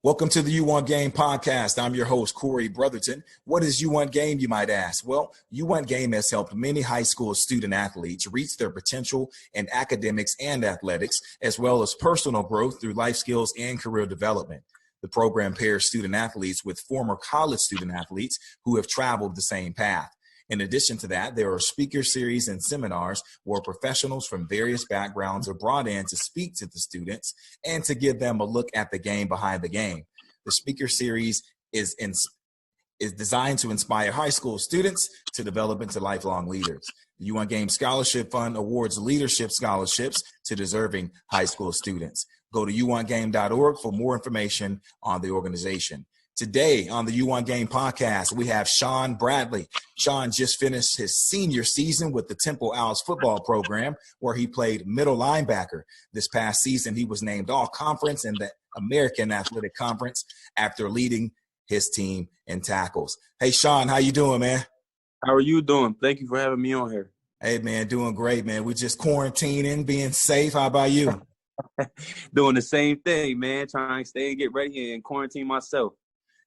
Welcome to the You Want Game podcast. I'm your host, Corey Brotherton. What is You Want Game, you might ask? Well, You Want Game has helped many high school student athletes reach their potential in academics and athletics, as well as personal growth through life skills and career development. The program pairs student athletes with former college student athletes who have traveled the same path. In addition to that, there are speaker series and seminars where professionals from various backgrounds are brought in to speak to the students and to give them a look at the game behind the game. The speaker series is designed to inspire high school students to develop into lifelong leaders. The You Want Game Scholarship Fund awards leadership scholarships to deserving high school students. Go to UWANTGAME.org for more information on the organization. Today on the You Want Game podcast, we have Shaun Bradley. Shaun just finished his senior season with the Temple Owls football program, where he played middle linebacker. This past season, he was named All-Conference in the American Athletic Conference after leading his team in tackles. Hey, Shaun, how you doing, man? How are you doing? Thank you for having me on here. Hey, man, doing great, man. We're just quarantining, being safe. How about you? Doing the same thing, man. Trying to stay and get ready and quarantine myself.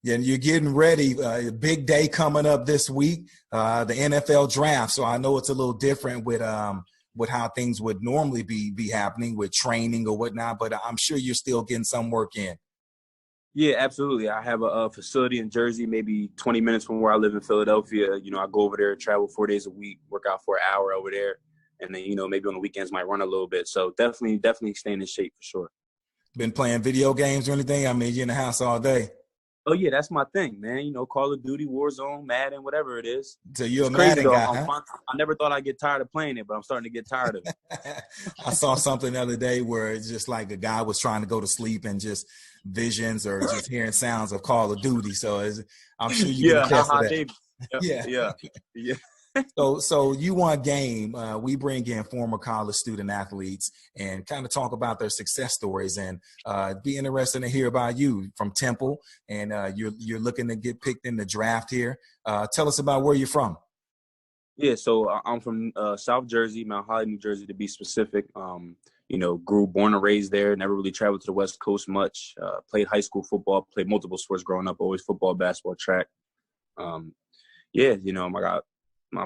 Yeah, and you're getting ready. A big day coming up this week, the NFL draft. So I know it's a little different with how things would normally be happening with training or whatnot, but I'm sure you're still getting some work in. Yeah, absolutely. I have a facility in Jersey, maybe 20 minutes from where I live in Philadelphia. You know, I go over there, travel 4 days a week, work out for an hour over there, and then, you know, maybe on the weekends might run a little bit. So definitely staying in shape for sure. Been playing video games or anything? I mean, you're in the house all day. Oh, yeah, that's my thing, man. You know, Call of Duty, Warzone, Madden, whatever it is. So you're it's a crazy, Madden though. guy, huh? I never thought I'd get tired of playing it, but I'm starting to get tired of it. I saw something the other day where it's just like a guy was trying to go to sleep and just visions or just hearing sounds of Call of Duty. So I'm sure you can attest to that. Yeah. So You Want Game, we bring in former college student athletes and kind of talk about their success stories, and be interested to hear about you from Temple, and you're looking to get picked in the draft here. Tell us about where you're from. Yeah, so I'm from South Jersey, Mount Holly, New Jersey, to be specific. You know, born and raised there, never really traveled to the West Coast much. Played high school football, played multiple sports growing up, always football, basketball, track. Yeah, you know,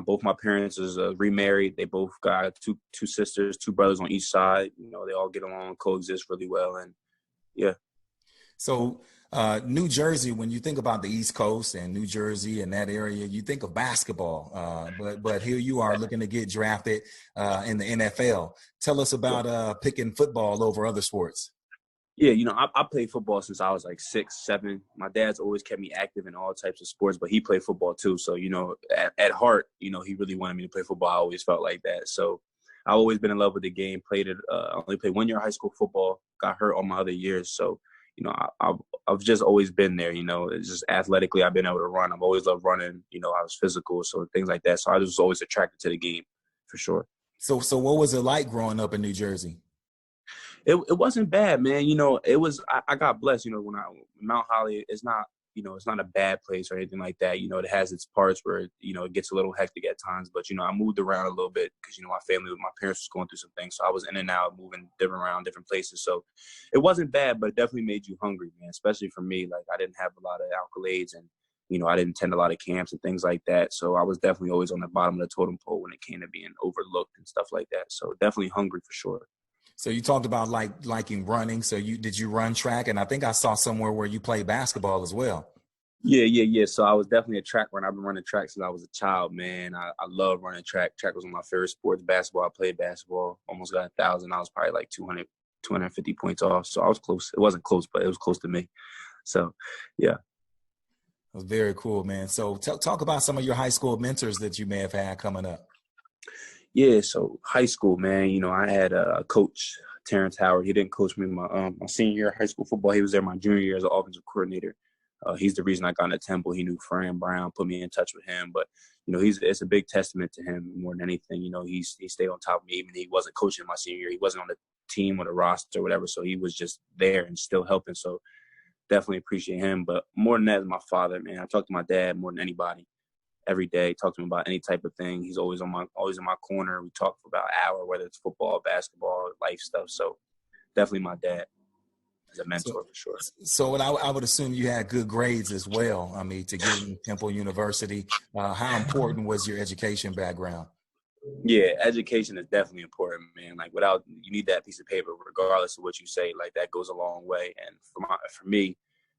both my parents is remarried. They both got two sisters, two brothers on each side. You know, they all get along, coexist really well, and yeah. So New Jersey, when you think about the East Coast and New Jersey and that area, you think of basketball. But here you are looking to get drafted in the NFL. Tell us about picking football over other sports. Yeah, you know, I played football since I was like 6, 7. My dad's always kept me active in all types of sports, but he played football too. So, you know, at heart, you know, he really wanted me to play football. I always felt like that. So I've always been in love with the game, played it. I only played 1 year of high school football, got hurt all my other years. So, you know, I've just always been there, you know. It's just athletically I've been able to run. I've always loved running. You know, I was physical, so things like that. So I was always attracted to the game for sure. So what was it like growing up in New Jersey? It wasn't bad, man. You know, it was. I got blessed. You know, Mount Holly is not. You know, it's not a bad place or anything like that. You know, it has its parts where, you know, it gets a little hectic at times. But, you know, I moved around a little bit because, you know, my parents was going through some things. So I was in and out, moving around different places. So it wasn't bad, but it definitely made you hungry, man, especially for me. Like, I didn't have a lot of accolades and, you know, I didn't attend a lot of camps and things like that. So I was definitely always on the bottom of the totem pole when it came to being overlooked and stuff like that. So definitely hungry for sure. So you talked about liking running. So did you run track? And I think I saw somewhere where you played basketball as well. Yeah. So I was definitely a track runner. I've been running track since I was a child, man. I love running track. Track was one of my favorite sports. Basketball, I played basketball. Almost got 1,000. I was probably like 200, 250 points off. So I was close. It wasn't close, but it was close to me. So, yeah. That was very cool, man. So talk about some of your high school mentors that you may have had coming up. Yeah, so high school, man, you know, I had a coach, Terrence Howard. He didn't coach me my senior year of high school football. He was there my junior year as an offensive coordinator. He's the reason I got into Temple. He knew Fran Brown, put me in touch with him. But, you know, it's a big testament to him more than anything. You know, he stayed on top of me. Even he wasn't coaching my senior year. He wasn't on the team or the roster or whatever. So he was just there and still helping. So definitely appreciate him. But more than that, my father, man. I talk to my dad more than anybody every day. Talk to him about any type of thing. He's always in my corner. We talk for about an hour, whether it's football, basketball, life stuff. So definitely my dad. as a mentor for sure. So I would assume you had good grades as well. I mean, to get into Temple University, how important was your education background? Yeah, education is definitely important, man. Like without, you need that piece of paper, regardless of what you say. Like that goes a long way. And for me,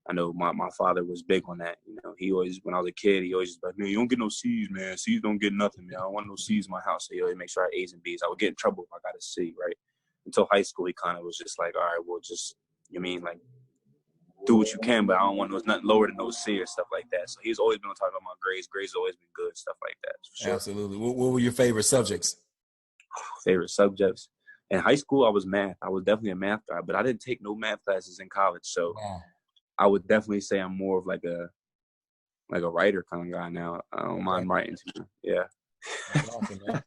I know my father was big on that. You know, he always, when I was a kid, he always just like, man, you don't get no C's, man. C's don't get nothing, man. I don't want no C's in my house. So he always make sure I had A's and B's. I would get in trouble if I got a C, right? Until high school, he kind of was just like, all right, well, just, you mean, like, do what you can, but I don't want nothing lower than no C or stuff like that. So he's always been talking about my grades. Grades always been good, stuff like that, for sure. Absolutely. What were your favorite subjects? Favorite subjects. In high school, I was math. I was definitely a math guy, but I didn't take no math classes in college. So Wow. I would definitely say I'm more of like a writer kind of guy now. I don't mind writing too. Yeah. That's awesome, man.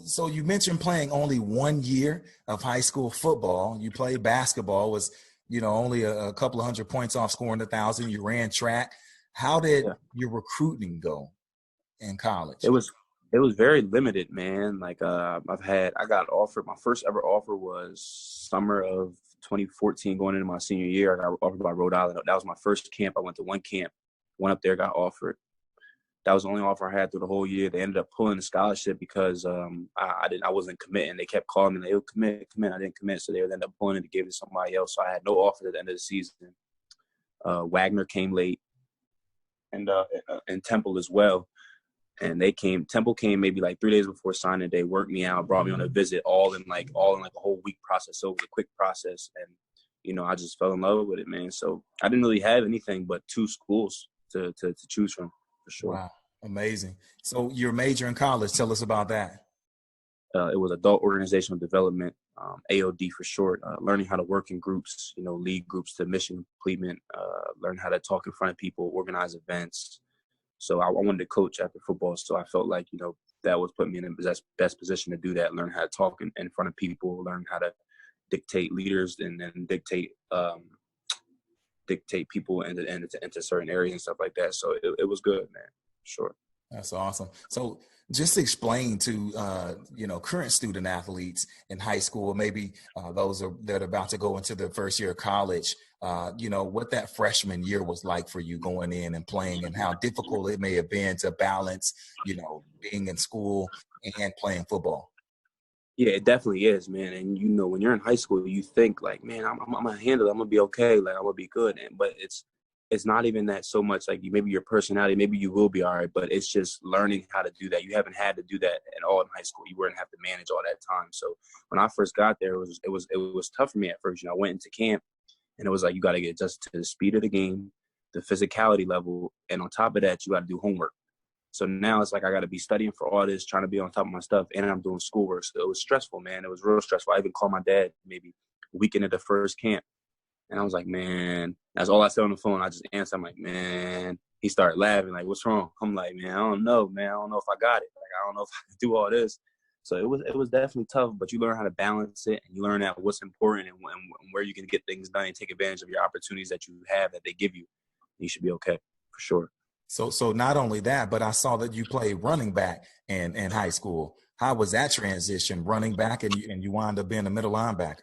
So you mentioned playing only 1 year of high school football. You played basketball, was, only a couple of 100 points off scoring 1,000. You ran track. How did your recruiting go in college? It was very limited, man. Like I got offered, my first ever offer was summer of 2014 going into my senior year. I got offered by Rhode Island. That was my first camp. I went to one camp, went up there, got offered. That was the only offer I had through the whole year. They ended up pulling the scholarship because I wasn't committing. They kept calling me, like, "Oh, commit." I didn't commit, so they would end up pulling it to give it to somebody else. So I had no offer at the end of the season. Wagner came late, and Temple as well. And Temple came maybe like 3 days before signing day, worked me out, brought me on a visit, all in like a whole week process. So it was a quick process, and I just fell in love with it, man. So I didn't really have anything but 2 schools to choose from, for sure. Wow, amazing. So your major in college, tell us about that. It was adult organizational development, AOD for short. Learning how to work in groups, lead groups to mission completion, learn how to talk in front of people, organize events. So I wanted to coach after football. So I felt like, that was putting me in the best position to do that, learn how to talk in front of people, learn how to dictate leaders and then dictate people into certain areas and stuff like that. So it was good, man. Sure. That's awesome. So just explain to, current student athletes in high school, maybe those that are about to go into their first year of college, what that freshman year was like for you going in and playing and how difficult it may have been to balance, being in school and playing football. Yeah, it definitely is, man. And, when you're in high school, you think like, man, I'm going to handle it. I'm going to be okay. Like, I'm going to be good. But it's not even that so much like maybe your personality, maybe you will be all right, but it's just learning how to do that. You haven't had to do that at all in high school. You wouldn't have to manage all that time. So when I first got there, it was tough for me at first. I went into camp and it was like, you got to get adjusted to the speed of the game, the physicality level. And on top of that, you got to do homework. So now it's like I got to be studying for all this, trying to be on top of my stuff, and I'm doing schoolwork. So it was stressful, man. It was real stressful. I even called my dad maybe a week into the first camp. And I was like, man, that's all I said on the phone. I just answered. I'm like, man. He started laughing, like, what's wrong? I'm like, man, I don't know, man. I don't know if I got it. Like, I don't know if I can do all this. So it was definitely tough, but you learn how to balance it, and you learn out what's important and where you can get things done and take advantage of your opportunities that you have that they give you. You should be okay, for sure. So not only that, but I saw that you played running back in high school. How was that transition, running back, and you wound up being a middle linebacker?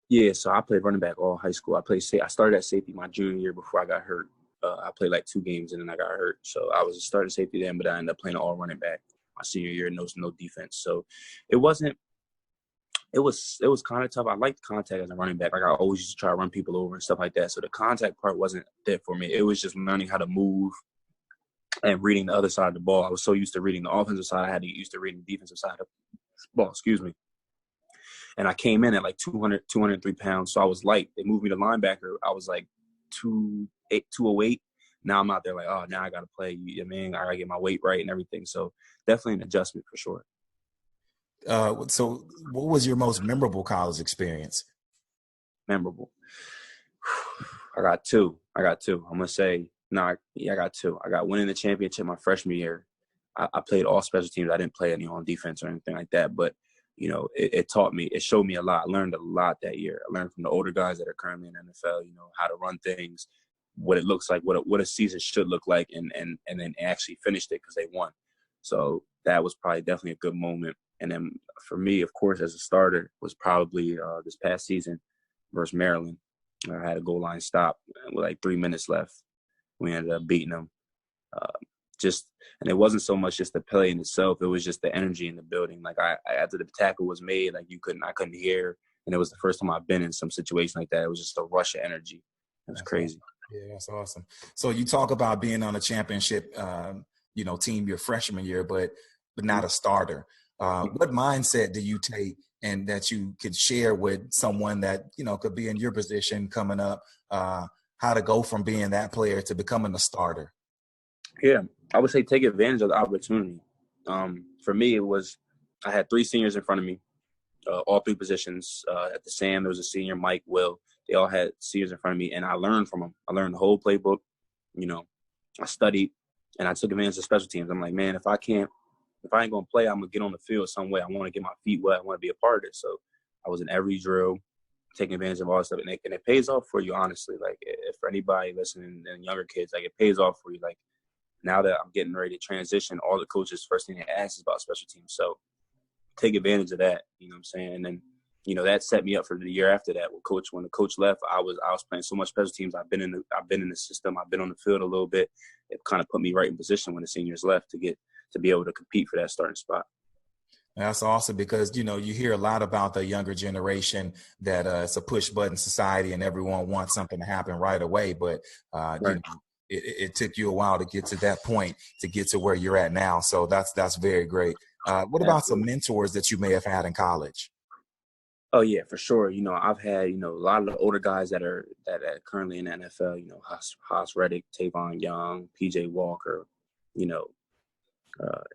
Yeah, so I played running back all high school. I started at safety my junior year before I got hurt. I played like 2 games and then I got hurt. So I was a starting safety then, but I ended up playing all running back my senior year, no defense. So it was kind of tough. I liked contact as a running back. Like I always used to try to run people over and stuff like that. So the contact part wasn't there for me. It was just learning how to move and reading the other side of the ball. I was so used to reading the offensive side. I had to get used to reading the defensive side of the ball, And I came in at like 203 pounds. So I was light. They moved me to linebacker. I was like 208. Now I'm out there like, oh, now I got to play. I got to get my weight right and everything. So definitely an adjustment for sure. So what was your most memorable college experience? Memorable. I got two. I'm going to say, I got 2. I got winning the championship my freshman year. I played all special teams. I didn't play any on defense or anything like that. But, it taught me, it showed me a lot. I learned a lot that year. I learned from the older guys that are currently in the NFL, how to run things, what it looks like, what a season should look like, and then actually finished it because they won. So that was probably definitely a good moment. And then for me, of course, as a starter, was probably this past season versus Maryland. I had a goal line stop with like 3 minutes left. We ended up beating them. And it wasn't so much just the play in itself. It was just the energy in the building. Like I after the tackle was made, like I couldn't hear. And it was the first time I've been in some situation like that. It was just a rush of energy. It was crazy. Yeah, that's awesome. So you talk about being on a championship, team your freshman year, but not a starter. What mindset do you take and that you could share with someone that, could be in your position coming up, how to go from being that player to becoming a starter? Yeah, I would say take advantage of the opportunity. For me, I had 3 seniors in front of me, all 3 positions. At the SAM, there was a senior, Mike, Will. They all had seniors in front of me, and I learned from them. I learned the whole playbook. I studied, and I took advantage of special teams. I'm like, man, if I ain't going to play, I'm going to get on the field some way. I want to get my feet wet. I want to be a part of it. So I was in every drill, taking advantage of all this stuff. And it pays off for you, honestly. Like, if for anybody listening and younger kids, like, it pays off for you. Like, now that I'm getting ready to transition, all the coaches, first thing they ask is about special teams. So take advantage of that, you know what I'm saying? And then, that set me up for the year after that. When the coach left, I was playing so much special teams. I've been in the system. I've been on the field a little bit. It kind of put me right in position when the seniors left to be able to compete for that starting spot. That's awesome because, you hear a lot about the younger generation that it's a push button society and everyone wants something to happen right away. But, Right. It took you a while to get to that point, to get to where you're at now. So that's very great. What about some mentors that you may have had in college? Oh yeah, for sure. I've had, a lot of the older guys that are currently in the NFL, Haas Reddick, Tavon Young, PJ Walker,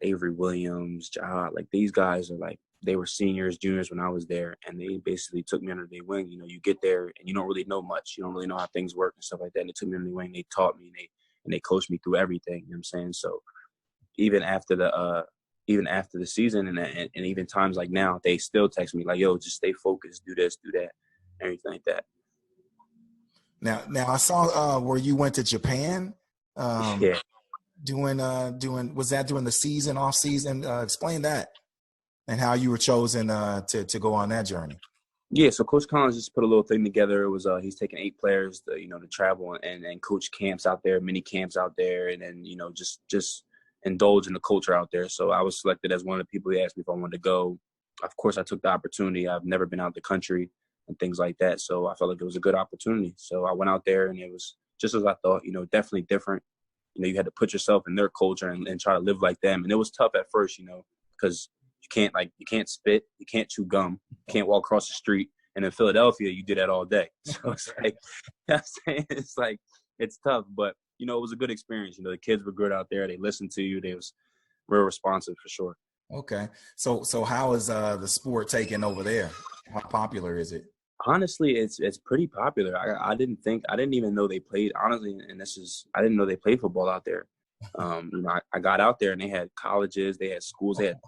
Avery Williams, like these guys are like, they were seniors, juniors when I was there, and they basically took me under their wing. You get there and you don't really know much. You don't really know how things work and stuff like that. And they took me under their wing. They taught me and they coached me through everything. You know what I'm saying? So even after the season and even times like now, they still text me like, yo, just stay focused, do this, do that, everything like that. Now I saw where you went to Japan. Yeah. Was that during the season, off season? Explain that and how you were chosen to go on that journey. Yeah, so Coach Collins just put a little thing together. It was he's taking 8 players to travel and coach camps out there, mini camps out there, and then just indulge in the culture out there. So I was selected as one of the people he asked me if I wanted to go. Of course, I took the opportunity. I've never been out of the country and things like that, so I felt like it was a good opportunity. So I went out there, and it was just as I thought. Definitely different. You had to put yourself in their culture and try to live like them, and it was tough at first, because you can't spit, you can't chew gum, you can't walk across the street. And in Philadelphia, you do that all day. So it's like, it's like, it's tough, but it was a good experience. The kids were good out there. They listened to you. They was real responsive for sure. Okay. So how is the sport taking over there? How popular is it? Honestly, it's pretty popular. I didn't even know they played, honestly, and I didn't know they played football out there. I got out there and they had colleges, they had schools, they had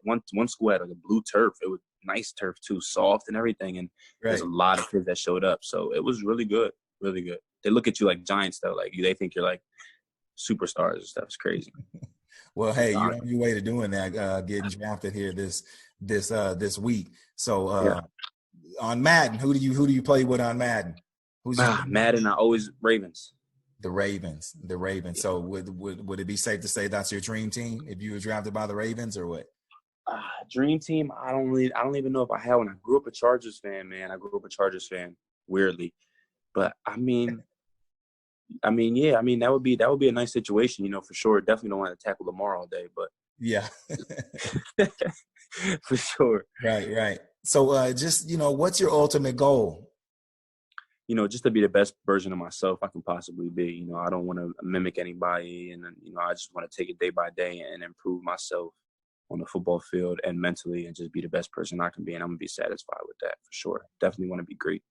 one school had like a blue turf. It was nice turf too, soft and everything. And There's a lot of kids that showed up. So it was really good, really good. They look at you like giants though. Like they think you're like superstars and stuff. It's crazy. Well, hey, you're on your way to doing that, getting drafted here this week. So on Madden, who do you play with on Madden? Who's Madden? I always Ravens. The Ravens. Yeah. So would it be safe to say that's your dream team if you were drafted by the Ravens or what? Dream team? I don't even know if I had one. I grew up a Chargers fan, man. Weirdly, but I mean, yeah. I mean, that would be a nice situation, for sure. Definitely don't want to tackle Lamar all day, but yeah, for sure. Right. So, just what's your ultimate goal? Just to be the best version of myself I can possibly be. I don't want to mimic anybody, and I just want to take it day by day and improve myself on the football field and mentally, and just be the best person I can be. And I'm gonna be satisfied with that for sure. Definitely want to be great.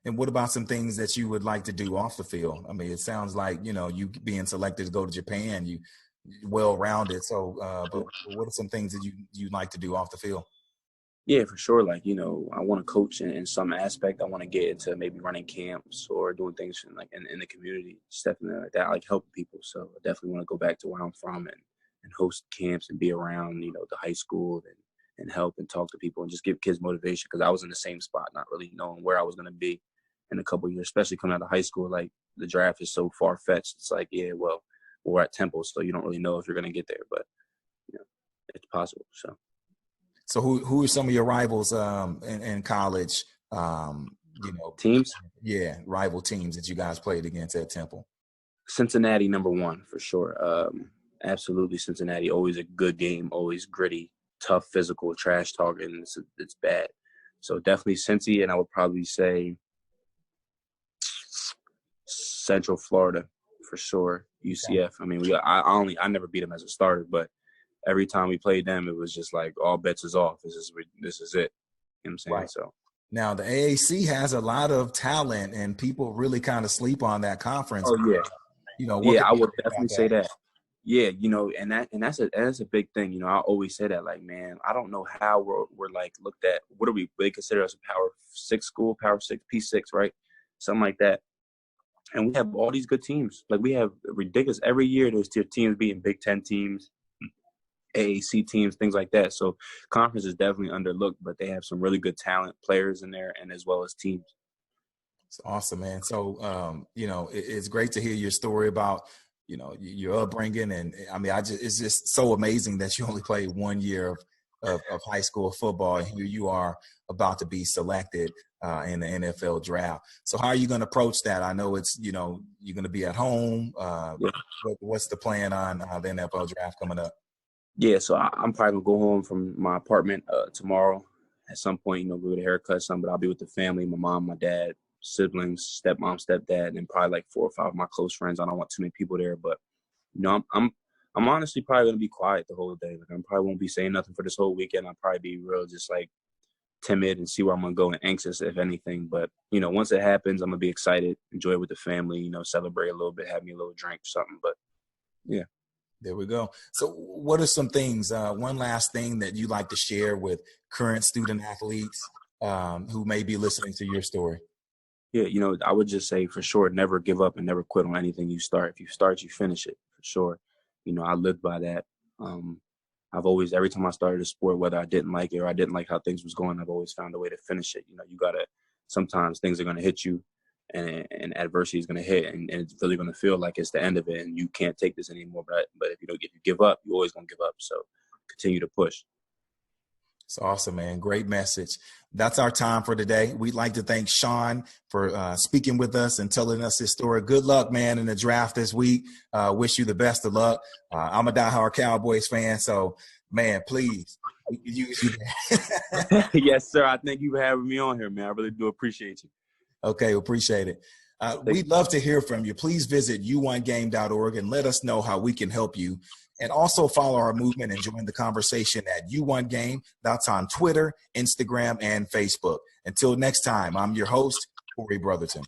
And what about some things that you would like to do off the field? I mean, it sounds like you being selected to go to Japan, you well-rounded. So, but what are some things that you'd like to do off the field? Yeah, for sure. Like, I want to coach in some aspect. I want to get into maybe running camps or doing things in the community, stuff like that. I like helping people. So I definitely want to go back to where I'm from and host camps and be around, the high school and help and talk to people and just give kids motivation. Because I was in the same spot, not really knowing where I was going to be. in a couple of years, especially coming out of high school. Like, the draft is so far-fetched. It's like, yeah, well, we're at Temple, so you don't really know if you're going to get there, but it's possible. So who are some of your rivals in college? Teams? Yeah, rival teams that you guys played against at Temple. Cincinnati, number one, for sure. Absolutely, Cincinnati. Always a good game, always gritty, tough, physical, trash talking. It's bad. So definitely Cincy, and I would probably say Central Florida for sure. UCF. I mean, I never beat them as a starter, but every time we played them, it was just like all bets is off. This is it. You know what I'm saying? Right. So now the AAC has a lot of talent, and people really kind of sleep on that conference. Oh yeah. I would definitely say that. Yeah, and that's a big thing. I always say that, like, man, I don't know how we're like looked at. What are we? They consider us a Power 6 school, Power 6, P6, right? Something like that. And we have all these good teams. Like, we have ridiculous. Every year there's teams beating Big Ten teams, AAC teams, things like that. So conference is definitely underlooked, but they have some really good talent, players in there, and as well as teams. It's awesome, man. So, it's great to hear your story about, your upbringing. And I mean, it's just so amazing that you only played 1 year of high school football, and here you are about to be selected in the NFL draft. So how are you going to approach that? I know it's, you're going to be at home. What's the plan on the NFL draft coming up? Yeah, so I'm probably going to go home from my apartment tomorrow at some point, go get a haircut, something, but I'll be with the family, my mom, my dad, siblings, stepmom, stepdad, and probably like 4 or 5 of my close friends. I don't want too many people there, but I'm honestly probably gonna be quiet the whole day. Like, I probably won't be saying nothing for this whole weekend. I'll probably be real, just like timid and see where I'm gonna go and anxious, if anything. But once it happens, I'm gonna be excited, enjoy it with the family, celebrate a little bit, have me a little drink or something. But yeah. There we go. So what are some things, one last thing that you'd like to share with current student athletes who may be listening to your story? Yeah, I would just say, for sure, never give up and never quit on anything you start. If you start, you finish it, for sure. I lived by that. I've always, every time I started a sport, whether I didn't like it or I didn't like how things was going, I've always found a way to finish it. Sometimes things are going to hit you, and adversity is going to hit, and it's really going to feel like it's the end of it, and you can't take this anymore. But if you give up, you're always going to give up. So continue to push. It's awesome, man. Great message. That's our time for today. We'd like to thank Shaun for speaking with us and telling us his story. Good luck, man, in the draft this week. Wish you the best of luck. I'm a diehard Cowboys fan, so, man, please. Yes, sir. I thank you for having me on here, man. I really do appreciate you. Okay, appreciate it. We'd love to hear from you. Please visit UWANTGAME.org and let us know how we can help you. And also follow our movement and join the conversation at UWANTGAME. That's on Twitter, Instagram, and Facebook. Until next time, I'm your host, Corey Brotherton.